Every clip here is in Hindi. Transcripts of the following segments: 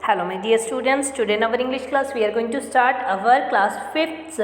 Hello my dear students, today in our English class we are going to start our class 5th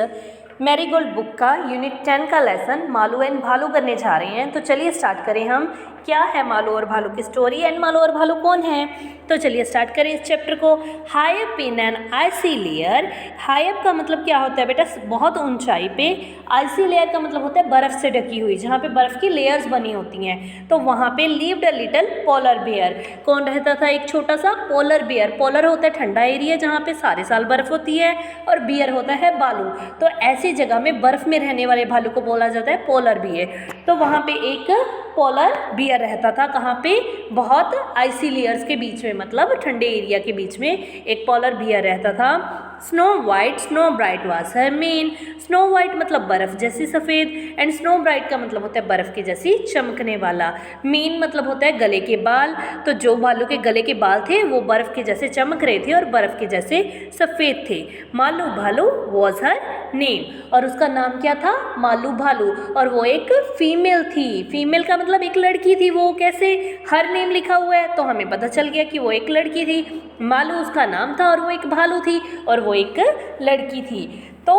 marigold book का यूनिट 10 का लेसन मालू एंड भालू करने जा रहे हैं। तो चलिए स्टार्ट करें हम। क्या है मालू और भालू की स्टोरी एंड मालू और भालू कौन है। तो चलिए स्टार्ट करें इस चैप्टर को। High up in an icy layer. High up का मतलब क्या होता है बेटा, बहुत ऊंचाई पे। आइसी लेयर का मतलब होता है बर्फ़ से ढकी हुई, जहाँ पे बर्फ़ की लेयर्स बनी होती हैं। तो वहाँ पे lived a little polar bear. कौन रहता था? एक छोटा सा पोलर बियर। पोलर होता है ठंडा एरिया जहाँ पे सारे साल बर्फ़ होती है, और बियर होता है भालू। तो ऐसी जगह में बर्फ़ में रहने वाले भालू को बोला जाता है पोलर बियर। तो वहाँ पे एक पोलर बियर रहता था। कहाँ पे? बहुत आइसी लेयर्स के बीच में, मतलब ठंडे एरिया के बीच में एक पोलर बियर रहता था। Snow white, snow bright was her main. Snow white मतलब बर्फ़ जैसी सफ़ेद, एंड स्नो ब्राइट का मतलब होता है बर्फ़ के जैसी चमकने वाला। मेन मतलब होता है गले के बाल। तो जो भालू के गले के बाल थे वो बर्फ़ के जैसे चमक रहे थे और बर्फ़ के जैसे सफ़ेद थे। मालू भालू वॉज हर नेम, और उसका नाम क्या था? मालू भालू। और वो एक फीमेल थी। फीमेल का मतलब एक लड़की थी। वो कैसे? हर नेम लिखा हुआ है तो हमें पता चल गया कि वो एक लड़की थी। मालू उसका नाम था और वो एक भालू थी और वो एक लड़की थी। तो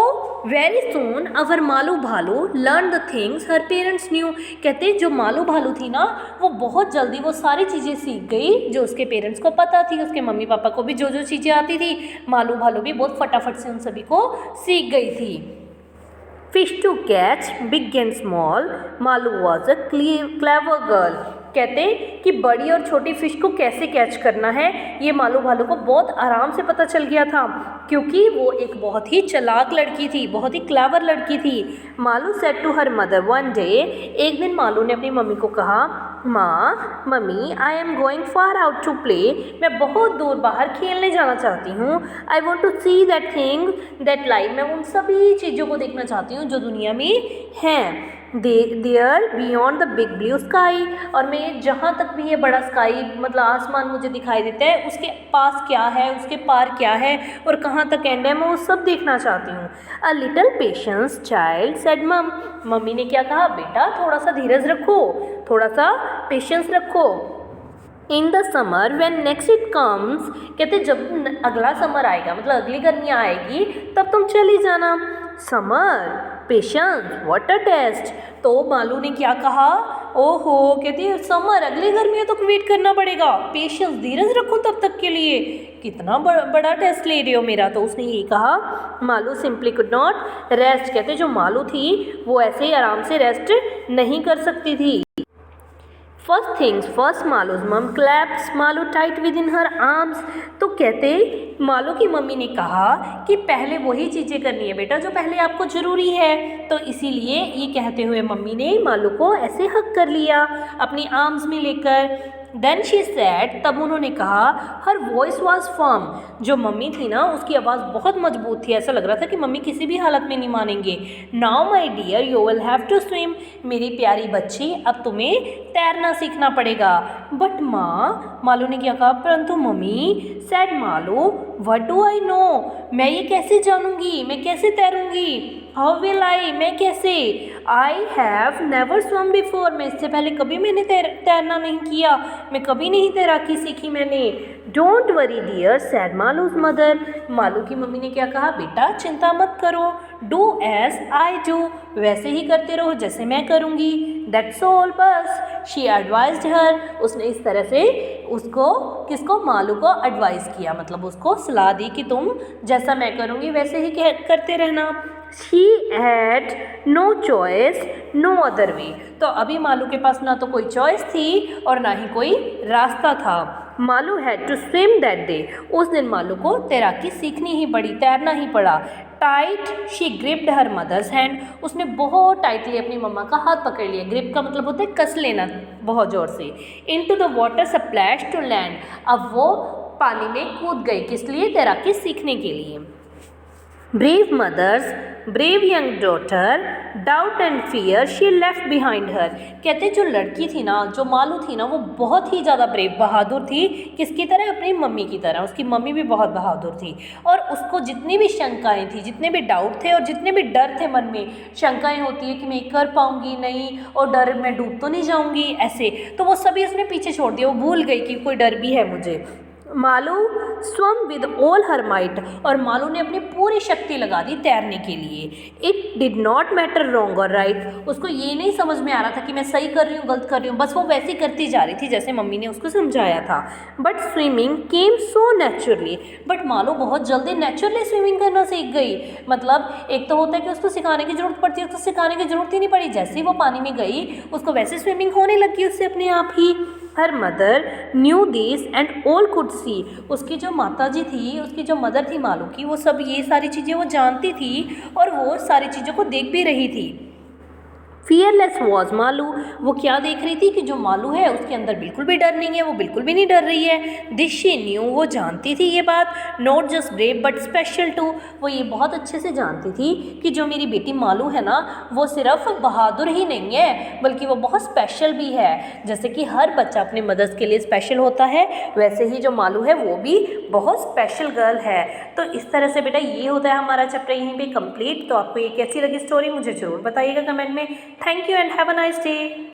वेरी सून अवर मालू भालू learn the things her parents new. कहते जो मालू भालू थी ना, वो बहुत जल्दी वो सारी चीज़ें सीख गई जो उसके पेरेंट्स को पता थी। उसके मम्मी पापा को भी जो जो चीज़ें आती थी, मालू भालू भी बहुत फटाफट से उन सभी को सीख गई थी। Fish to catch big and small, Malu was a clever girl. कहते कि बड़ी और छोटी फ़िश को कैसे कैच करना है ये मालू भालू को बहुत आराम से पता चल गया था, क्योंकि वो एक बहुत ही चालाक लड़की थी, बहुत ही क्लेवर लड़की थी। Malu said to her mother one day. एक दिन मालू ने अपनी मम्मी को कहा, माँ, mummy, I am going far out to play. मैं बहुत दूर बाहर खेलने जाना चाहती हूँ। I want to see that thing that life. मैं उन सभी चीज़ों को देखना चाहती हूँ जो दुनिया में हैं। There beyond the big blue sky. और मैं जहाँ तक भी ये बड़ा स्काई मतलब आसमान मुझे दिखाई देता है, उसके पास क्या है, उसके पार क्या है और कहाँ तक एंड है, मैं वो सब देखना चाहती हूँ। A little patience child said मम। मम्मी ने क्या कहा? बेटा थोड़ा सा धीरज रखो, थोड़ा सा पेशेंस रखो। In the summer when next it comes. कहते जब अगला समर आएगा, मतलब अगली गर्मियाँ आएगी, तब तुम चली जाना। Summer, patience, what a test. तो मालू ने क्या कहा? ओहो, कहती है समर, अगली गर्मियों तक वेट करना पड़ेगा, पेशेंस, धीरज रखो तब तक के लिए। कितना बड़ा टेस्ट ले रहे हो मेरा। तो उसने ये कहा। Malu simply could not rest. कहते जो मालू थी वो ऐसे ही आराम से रेस्ट नहीं कर सकती थी। First things first, Malu's mum claps Malu tight within her arms. तो कहते मालू की मम्मी ने कहा कि पहले वही चीज़ें करनी है बेटा जो पहले आपको ज़रूरी है। तो इसीलिए ये कहते हुए मम्मी ने मालू को ऐसे हक कर लिया अपनी आर्म्स में लेकर। देन शी सैड, तब उन्होंने कहा, हर वॉइस वॉज फर्म। जो मम्मी थी ना उसकी आवाज़ बहुत मजबूत थी, ऐसा लग रहा था कि मम्मी किसी भी हालत में नहीं मानेंगे। Now my dear you will have to swim. मेरी प्यारी बच्ची अब तुम्हें तैरना सीखना पड़ेगा। बट माँ, मालू ने क्या कहा? परंतु mummy, sad Malu, what do I know. मैं ये कैसे जानूंगी, मैं कैसे तैरूंगी? हाउ विल आई, मैं कैसे? I have never swam before. मैं इससे पहले कभी मैंने तैरना नहीं किया, मैं कभी नहीं तैराकी सीखी मैंने। Don't worry dear said Malu's mother. Malu की मम्मी ने क्या कहा? बेटा चिंता मत करो, डू एज आई डू, वैसे ही करते रहो जैसे मैं करूँगी। दैट्स ऑल, बस। शी एडवाइज्ड हर। उसने इस तरह से उसको, किसको? मालू को एडवाइस किया, मतलब उसको सलाह दी कि तुम जैसा मैं करूँगी वैसे ही करते रहना। She had no choice, no other way। तो अभी मालू के पास ना तो कोई चॉइस थी और ना ही कोई रास्ता था। Malu had to swim that day. उस दिन मालू को तैराकी सीखनी ही पड़ी, तैरना ही पड़ा। Tight she gripped her mother's hand. उसने बहुत टाइटली अपनी मम्मा का हाथ पकड़ लिया। ग्रिप का मतलब होता है कस लेना बहुत ज़ोर से। Into the water splash to land. अब वो पानी में कूद गई, किस लिए? तैराकी सीखने के लिए। Brave mothers, brave young daughter, doubt and fear she left behind her. कहते जो लड़की थी ना, जो मालू थी ना, वो बहुत ही ज़्यादा ब्रेव, बहादुर थी। किसकी तरह? अपनी मम्मी की तरह। उसकी मम्मी भी बहुत बहादुर थी और उसको जितनी भी शंकाएं थी, जितने भी डाउट थे और जितने भी डर थे मन में, शंकाएं होती है कि मैं कर पाऊंगी नहीं, और डर मैं डूब तो नहीं जाऊंगी, ऐसे, तो वो सभी उसने पीछे छोड़ दिया। वो भूल गई कि कोई डर भी है मुझे। Malu swam with all her might, और मालू ने अपनी पूरी शक्ति लगा दी तैरने के लिए। It did not matter wrong और राइट, उसको ये नहीं समझ में आ रहा था कि मैं सही कर रही हूँ गलत कर रही हूँ, बस वो वैसे ही करती जा रही थी जैसे मम्मी ने उसको समझाया था। But swimming came so naturally, but Malu बहुत जल्दी नेचुरली स्विमिंग करना सीख गई। मतलब एक तो होता है कि उसको सिखाने की जरूरत पड़ती है, उसको सिखाने की जरूरत ही नहीं पड़ी, जैसे ही वो पानी में गई उसको वैसे स्विमिंग होने लगी उससे अपने आप ही। Her mother knew this and all could see, उसकी जो माता जी थी, उसकी जो मदर थी मालू की, वो सब ये सारी चीज़ें वो जानती थी और वो सारी चीज़ों को देख भी रही थी। फियरलेस वॉज मालू, वो क्या देख रही थी कि जो मालू है उसके अंदर बिल्कुल भी डर नहीं है, वो बिल्कुल भी नहीं डर रही है। दिस शी न्यू, वो जानती थी ये बात। Not just brave but special too, वो ये बहुत अच्छे से जानती थी कि जो मेरी बेटी मालू है ना, वो सिर्फ बहादुर ही नहीं है बल्कि वो बहुत स्पेशल भी है। जैसे कि हर बच्चा अपने मदर्स के लिए स्पेशल होता है, वैसे ही जो मालू है वो भी बहुत स्पेशल गर्ल है। तो इस तरह से बेटा ये होता है हमारा चैप्टर यहीं पे कंप्लीट। तो आपको ये कैसी लगी स्टोरी मुझे ज़रूर बताइएगा कमेंट में। Thank you and have a nice day.